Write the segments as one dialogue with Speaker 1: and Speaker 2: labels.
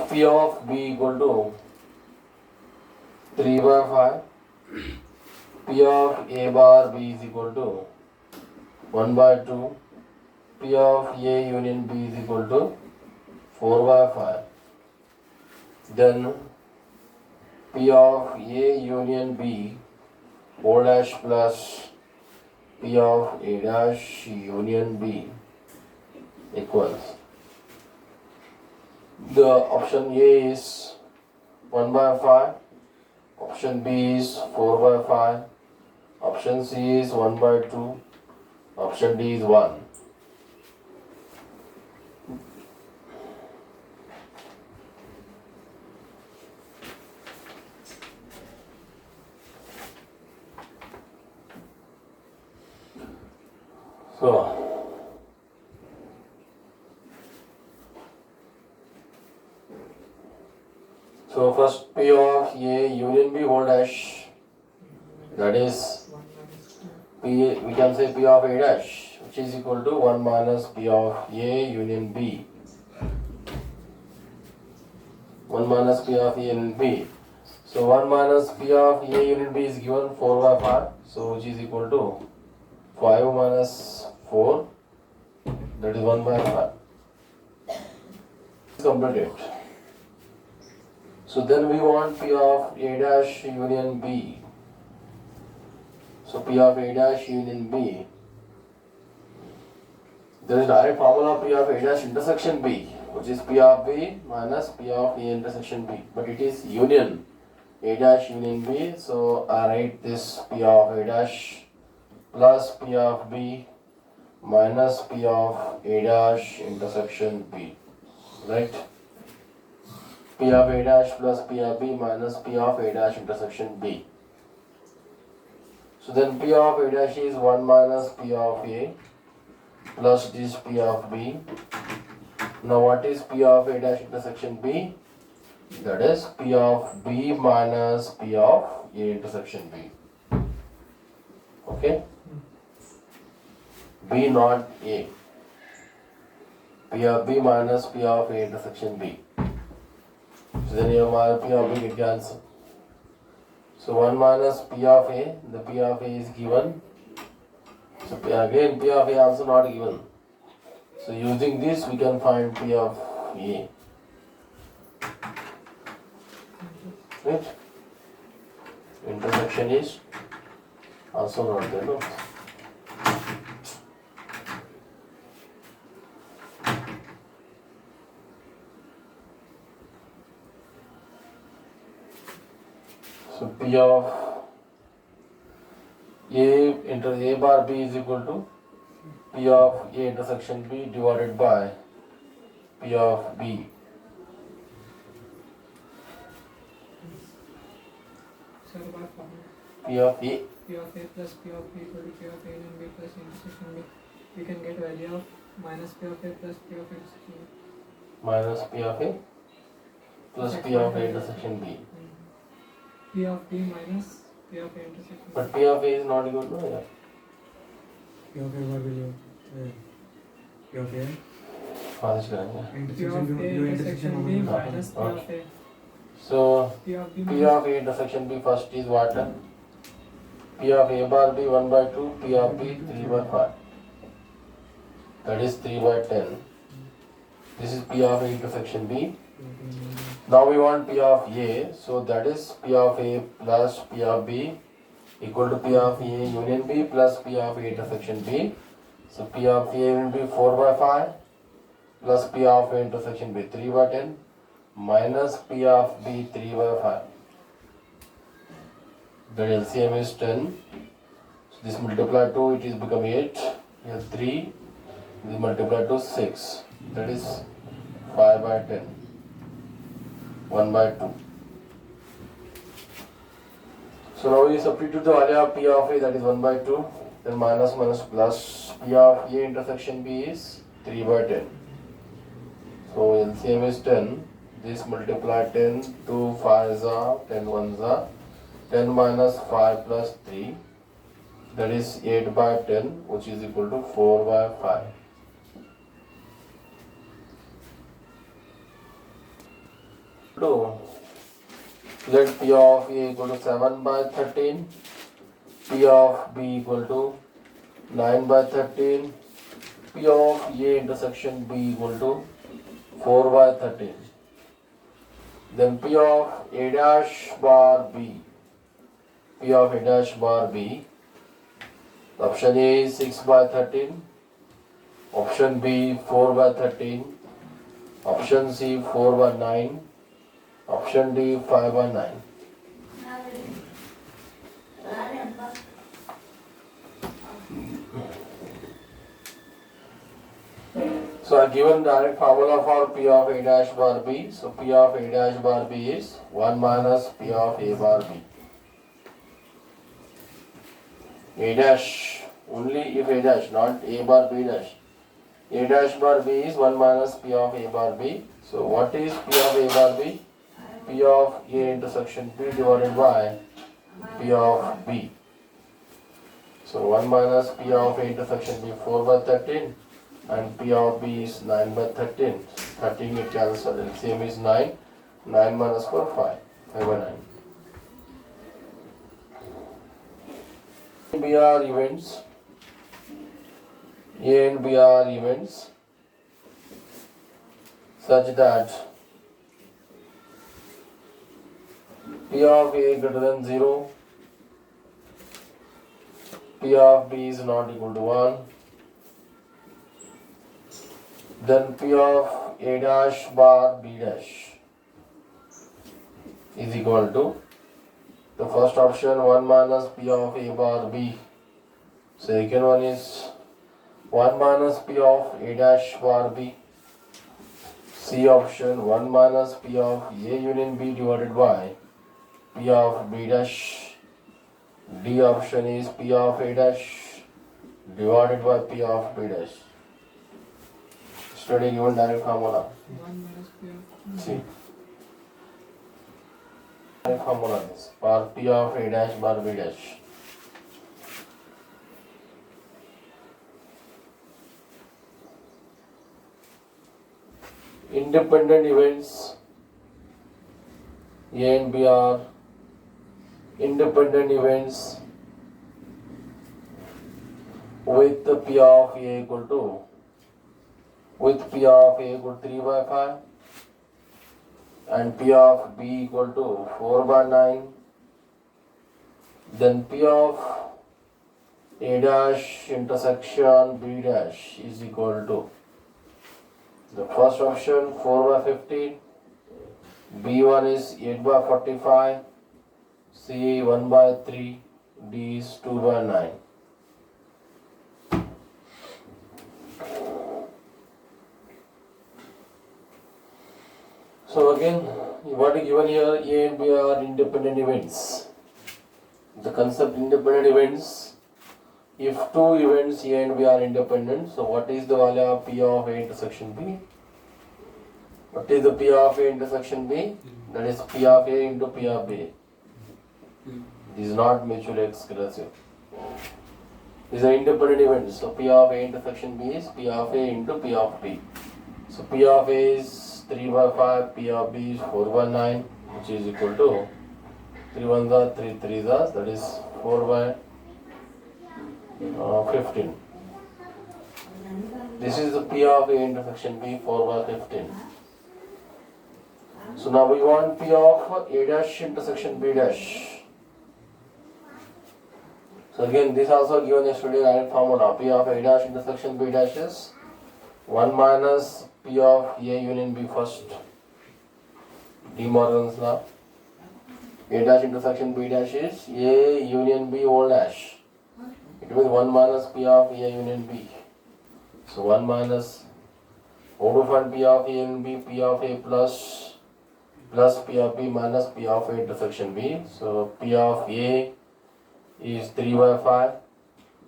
Speaker 1: P of B equal to 3 by 5. P of A bar B is equal to 1 by 2. P of A union B is equal to 4 by 5. Then P of A union B O dash plus P of A dash union B equals, the option A is 1 by 5, option B is 4 by 5, option C is 1 by 2, option D is 1. So first P of A union B whole dash, that is P, we can say P of A dash, which is equal to 1 minus P of A union B. 1 minus P of A union B. So 1 minus P of A union B is given 4 by 5. So which is equal to 5 minus 4, that is 1 by 5. Completed. So then we want P of A dash union B. So P of A dash union B. There is direct formula of P of A dash intersection B, which is P of B minus P of A intersection B. But it is union A dash union B. So I write this P of A dash plus P of B minus P of A dash intersection B. Right? P of A dash plus P of B minus P of A dash intersection B. So then P of A dash is 1 minus P of A plus this P of B. Now what is P of A dash intersection B? That is P of B minus P of A intersection B. Okay? B not A. P of B minus P of A intersection B. So then you have P of B get cancelled. So 1 minus P of A, the P of A is given. So again P of A also not given. So using this we can find P of A. Right? Intersection is also not there. No? So P of A bar B is equal to P of A intersection B divided by P of B. P of A.
Speaker 2: P of A plus P of B equal to P of A and B plus intersection B. We can get value of minus P of A plus P of intersection B.
Speaker 1: Minus P of A plus P of A intersection B.
Speaker 2: P of B minus P of A intersection B.
Speaker 1: But P of A is not equal to, yeah.
Speaker 3: P of A what will you P of A
Speaker 1: Fast करेंगे.
Speaker 2: P of A intersection B minus P of A.
Speaker 1: So
Speaker 2: P of B
Speaker 1: P of A intersection B first is what? P of A bar B 1 by 2, P of B 3 by 5. That is 3 by 10. This is P of A intersection B. Now we want P of A, so that is P of A plus P of B equal to P of A union B plus P of A intersection B. So P of A union B 4 by 5 plus P of A intersection B 3 by 10 minus P of B 3 by 5. The LCM is 10. So this multiply 2, it is become 8. Here 3. This multiply to 6. That is 5 by 10. 1 by 2. So now we substitute the value of P of A, that is 1 by 2. Then minus minus plus P of A intersection B is 3 by 10. So LCM is 10. This multiply 10, 2 5s are 10 1s are 10 minus 5 plus 3, that is 8 by 10, which is equal to 4 by 5. to let P of A equal to 7 by 13, P of B equal to 9 by 13, P of A intersection B equal to 4 by 13. Then P of A dash bar B, P of A dash bar B, option A is 6 by 13, option B 4 by 13, option C 4 by 9, option D 5 by 9. So I given direct formula for P of A dash bar B. So P of A dash bar B is 1 minus P of A bar B. A dash, only if A dash, not A bar B dash. A dash bar B is 1 minus P of A bar B. So what is P of A bar B? P of A intersection B divided by P of B. So 1 minus P of A intersection B 4 by 13 and P of B is 9 by 13. 13 it cancels, LCM is 9. 9 minus 4, 5. 5 by 9. B are events. A and B are events such that P of A greater than 0, P of B is not equal to 1, then P of A dash bar B dash is equal to the first option 1 minus P of A bar B, second one is 1 minus P of A dash bar B, C option 1 minus P of A union B divided by P of B dash, D option is P of A dash divided by P of B dash. Study given direct formula.
Speaker 2: 1 minus P of
Speaker 1: See. Direct formula is for P of A dash bar B dash. Independent events A and B are independent events with the P of A equal to, with P of A equal to 3 by 5 and P of B equal to 4 by 9, then P of A dash intersection B dash is equal to the first option 4 by 15, B1 is 8 by 45, C 1 by 3, D is 2 by 9. So again, what is given here, A and B are independent events. The concept independent events, if two events A and B are independent, so what is the value of P of A intersection B? What is the P of A intersection B? That is P of A into P of B. This is not mutually exclusive. These are independent events. So P of A intersection B is P of A into P of B. So P of A is 3 by 5, P of B is 4 by 9, which is equal to 3 1s are 3 3s are, that is 4 by 15. This is the P of A intersection B 4 by 15. So now we want P of A dash intersection B dash. So again, this also given yesterday direct formula. P of A dash intersection B dash is 1 minus P of A union B first. De Morgan's law. A dash intersection B dash is A union B whole dash. It means 1 minus P of A union B. So 1 minus, how to find P of A union B? P of A plus P of B minus P of A intersection B. So P of A is 3 by 5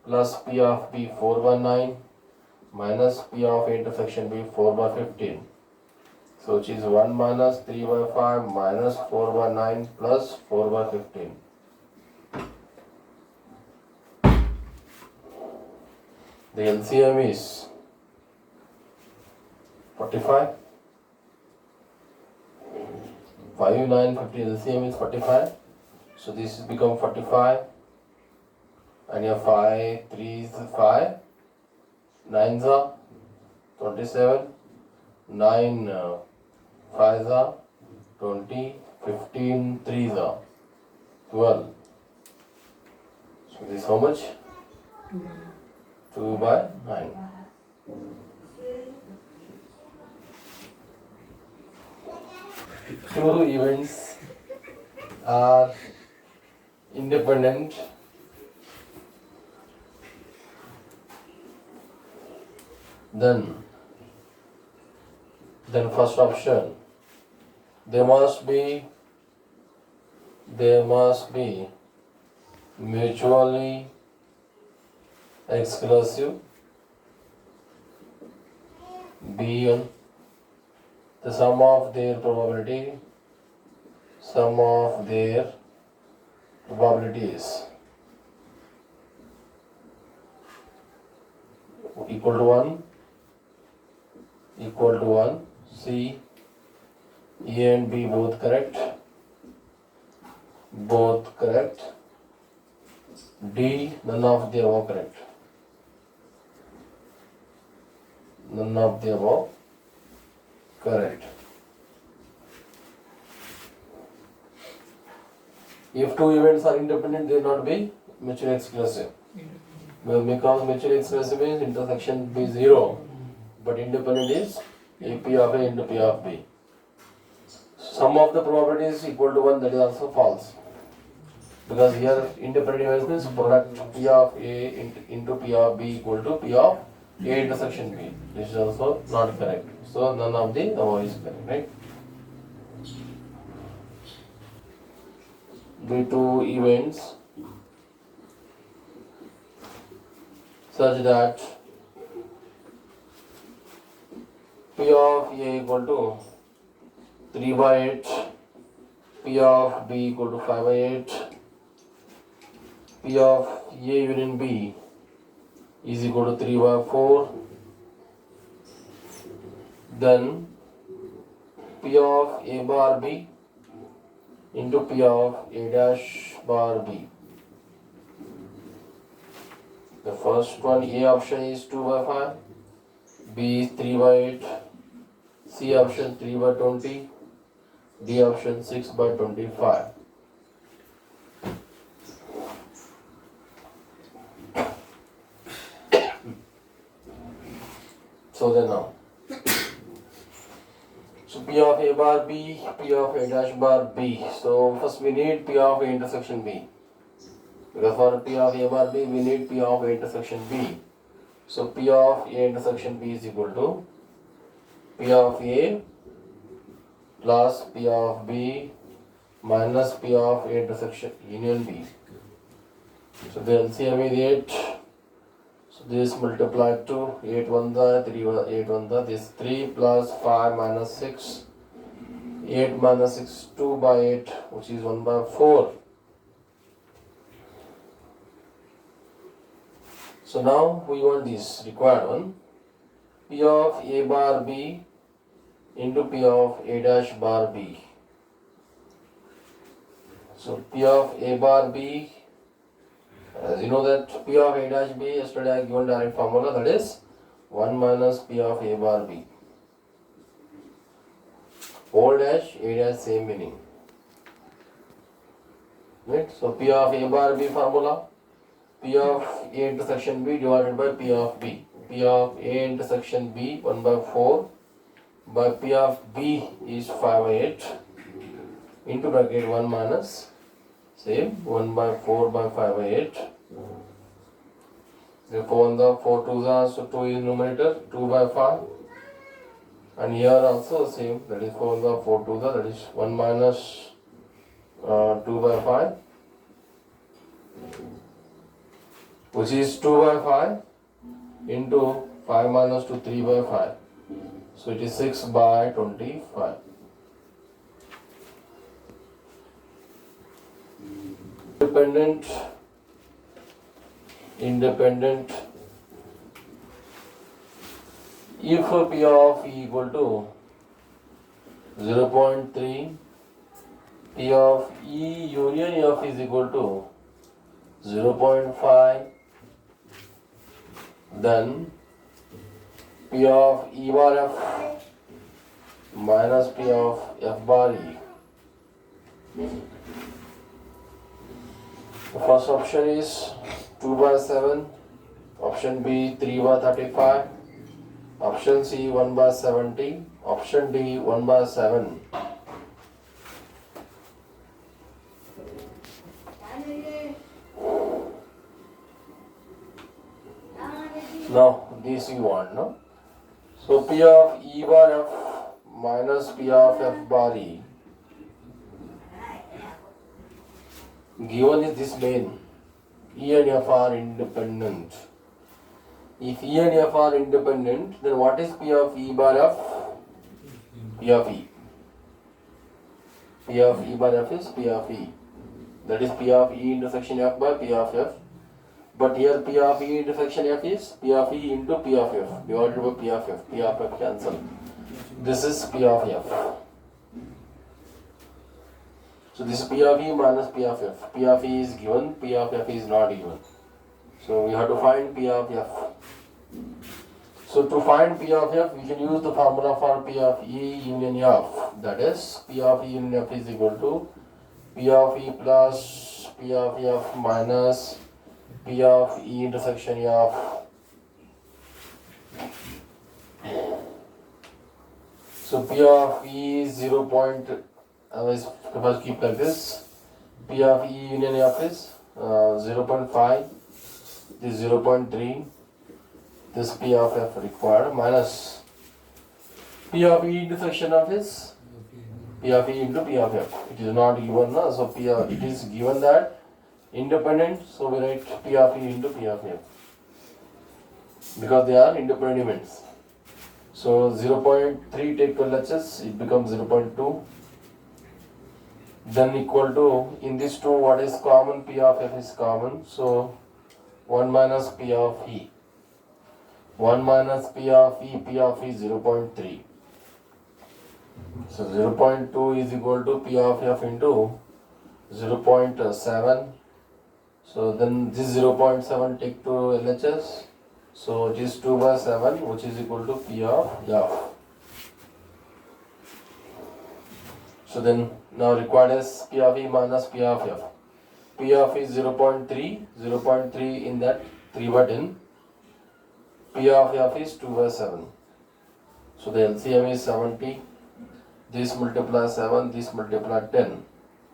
Speaker 1: plus P of B 4 by 9 minus P of A intersection B 4 by 15. So which is 1 minus 3 by 5 minus 4 by 9 plus 4 by 15. The LCM is 45. 5, 9, 50 LCM is 45. So this is become 45. And your 5, 3 is 5. 9s are 27. 9 5s are 20. 15 3s are 12. So this is how much? 2 by 9. Two events are independent. Then first option, they must be mutually exclusive. B, the sum of their probabilities equal to 1. C, A and B both correct. D, none of the above correct. If two events are independent, they will not be mutually exclusive. Well, because mutually exclusive is intersection be 0, but independent is A P of A into P of B. Sum of the probabilities is equal to 1, that is also false. Because here independent events means product P of A into P of B equal to P of A intersection B. This is also not correct. So none of the above is correct, right? The two events such that P of A equal to 3 by 8, P of B equal to 5 by 8, P of A union B is equal to 3 by 4, then P of A bar B into P of A dash bar B. The first one, A option is 2 by 5, B is 3 by 8, C option 3 by 20, D option 6 by 25. So then now, so P of A bar B, P of A dash bar B. So first we need P of A intersection B. Because for P of A bar B, we need P of A intersection B. So P of A intersection B is equal to P of A plus P of B minus P of A intersection union B. So the LCM is 8. So this multiplied to 8 1 the 3 8 1 the this 3 plus 5 minus 6. 8 minus 6 2 by 8, which is 1 by 4. So now we want this required one, P of A bar B into P of A dash bar B. So P of A bar B, as you know that P of A dash B, yesterday I given direct formula, that is 1 minus P of A bar B. O dash, A dash, same meaning. Right? So P of A bar B formula, P of A intersection B divided by P of B. P of A intersection B 1 by 4 by P of B is 5 by 8 into bracket 1 minus same 1 by 4 by 5 by 8. Therefore 1 the 4 2s are, so 2 is numerator, 2 by 5. And here also same, that is 4 the 4 2s are, that is 1 minus 2 by 5. Which is 2 by 5 into 5 minus 2, 3 by 5. So it is 6 by 25. Independent. If P of E equal to 0.3, P of E union F is equal to 0.5, then P of E bar F minus P of F bar E. The first option is 2 by 7, option B 3 by 35, option C 1 by 70, option D 1 by 7. Now this you want, no? So P of E bar F minus P of F bar E given is this main. E and F are independent. If E and F are independent, then what is P of E bar F? P of E. P of E bar F is P of E. That is P of E intersection F by P of F. But here P of E intersection F is P of E into P of F divided by P of F. P of F cancel. This is P of F. So this is P of E minus P of F. P of E is given, P of F is not given. So we have to find P of F. So to find P of F, we can use the formula for P of E union F. That is, P of E union F is equal to P of E plus P of F minus P of E intersection F. So P of E is 0. First keep like this. P of E union F is 0.5. This is 0.3. This P of F required minus P of E intersection of is P of E into P of F. It is not given, no? So it is given that independent, so we write P of E into P of F because they are independent events. So 0.3 take LHS, it becomes 0.2. Then equal to, in this two, what is common? P of F is common. So 1 minus P of E. 1 minus P of E, P of E 0.3. So 0.2 is equal to P of F into 0.7. So then this 0.7 take to LHS. So it is 2 by 7, which is equal to P of F. So then now required is P of E minus P of F. P of E is 0.3, 0.3 in that 3 by 10. P of F is 2 by 7. So the LCM is 70. This multiply 7, this multiply 10.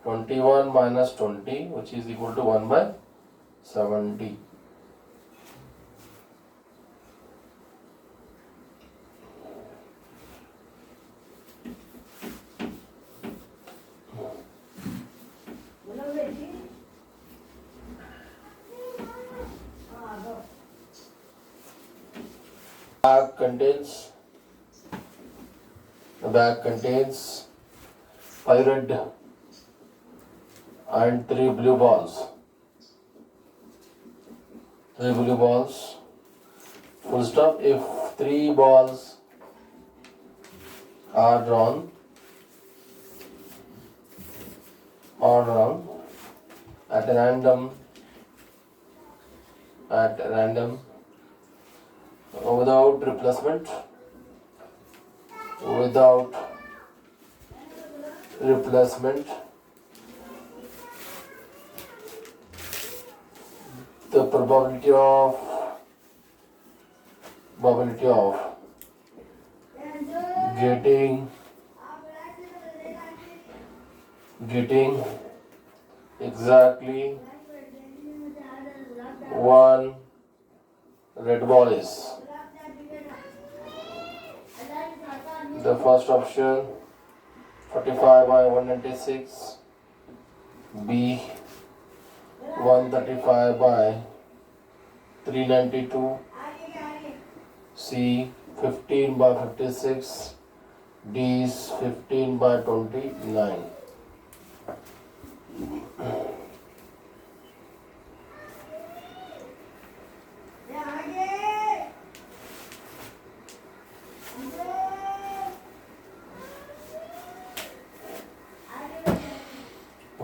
Speaker 1: 21 minus 20, which is equal to 1 by 70. The bag contains 5 red and 3 blue balls. 3 blue balls. Full stop. If 3 balls are drawn at random without replacement, the probability of getting exactly 1 red ball is the first option 45 by 196, B 135 by 392, C 15 by 56, D is 15 by 29.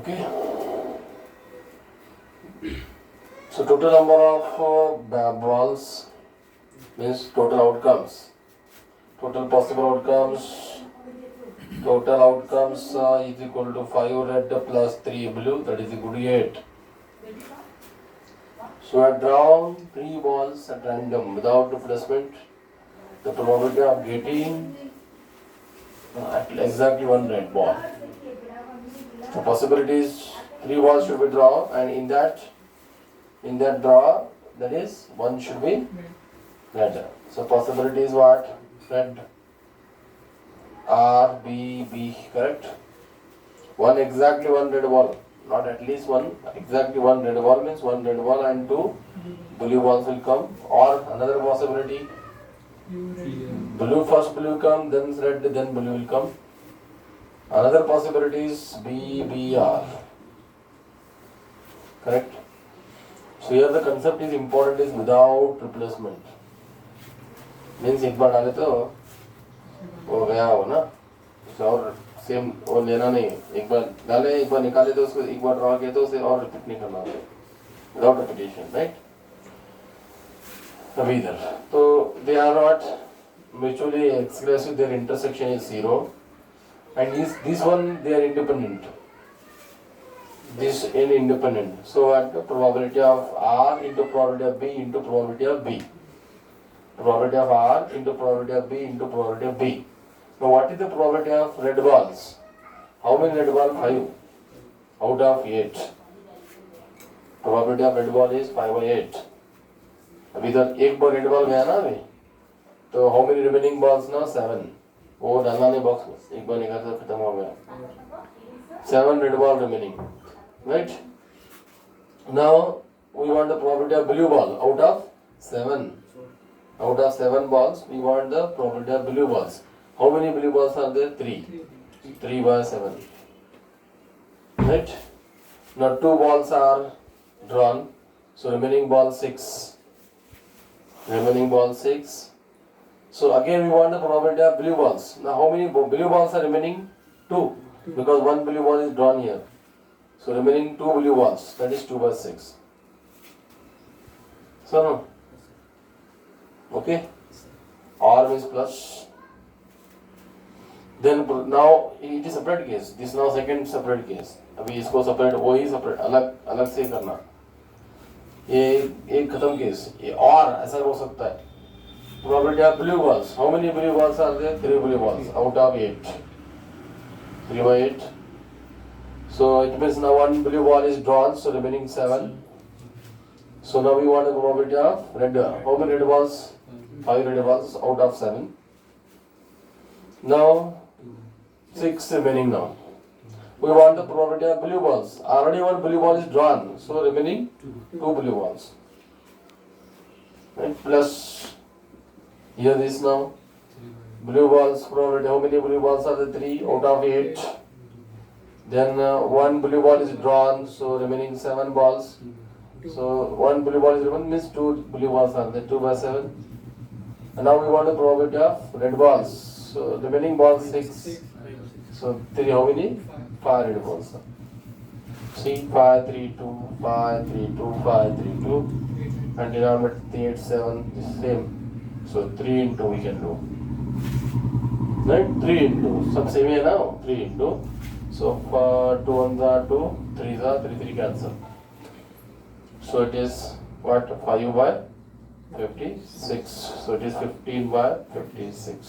Speaker 1: Okay. So total number of balls means total outcomes. Total possible outcomes. Total outcomes is equal to 5 red plus 3 blue. That is equal to 8. So I have drawn 3 balls at random without replacement. The probability of getting exactly 1 red ball. The possibilities 3 balls should be drawn, and in that draw, that is 1 should be red. So possibility is what? Red. R, B, B, correct? Exactly one red ball. Not at least one, exactly one red ball means 1 red ball and 2 blue balls will come. Or another possibility, blue first blue come, then red, then blue will come. Another possibility is B, B, R. Correct? So here the concept is important is without replacement. Means एक बार डाले तो वो गया हो ना, और same वो लेना नहीं, एक बार डाले एक बार निकाले तो उसको एक बार ड्रॉ किया तो उसे और रिपीट नहीं करना है, विदाउट रिपीटेशन, राइट? अभी इधर तो they are not mutually exclusive, their intersection is 0 and this one they are independent, this n independent. So at the probability of R into probability of B into probability of B, probability of R into probability of B into probability of B. Now what is the probability of red balls? How many red balls? 5 out of 8. Probability of red ball is 5/8. अभी इधर एक बार red ball गया ना अभी, तो how many remaining balls now? 7. वो डालना नहीं बॉक्स में, एक बार निकाल कर खत्म हो गया. 7 red ball remaining, right? Now we want the probability of blue ball out of 7. Out of 7 balls, we want the probability of blue balls. How many blue balls are there? 3. 3/7. Right? Now 2 balls are drawn, so remaining ball 6. Remaining ball 6. So again we want the probability of blue balls. Now how many blue balls are remaining? 2. Because 1 blue ball is drawn here. So remaining 2 blue balls. That is 2/6. So no. Okay. R means plus. Then now it is separate case. This now second separate case. अभी इसको separate वो ही separate अलग अलग से करना. ये एक खत्म केस. ये और ऐसा हो सकता है. Probability of blue balls. How many blue balls are there? 3 blue balls out of 8. 3/8. So it means now 1 blue ball is drawn, so remaining 7. So now we want the probability of red. How many red balls? 5 red balls out of 7. Now 6 remaining now. We want the probability of blue balls. Already 1 blue ball is drawn, so remaining 2 blue balls. Right? Plus here this now blue balls probability. How many blue balls are there? 3 out of 8. Then 1 blue ball is drawn, so remaining 7 balls. So 1 blue ball is drawn means 2 blue balls are there. 2/7. And now we want the probability of red balls. So remaining balls 6. So 3 how many? 5 red balls. See 5 3 2 5 3 2 5 3 2 and denominator 3 8 7 is same. So 3 into we can do. Right? 3 into. Some same here now. 3 into. So 2 1s are 2, 3s are 3, 3 cancel. So it is what? 5/56. So it is 15/56.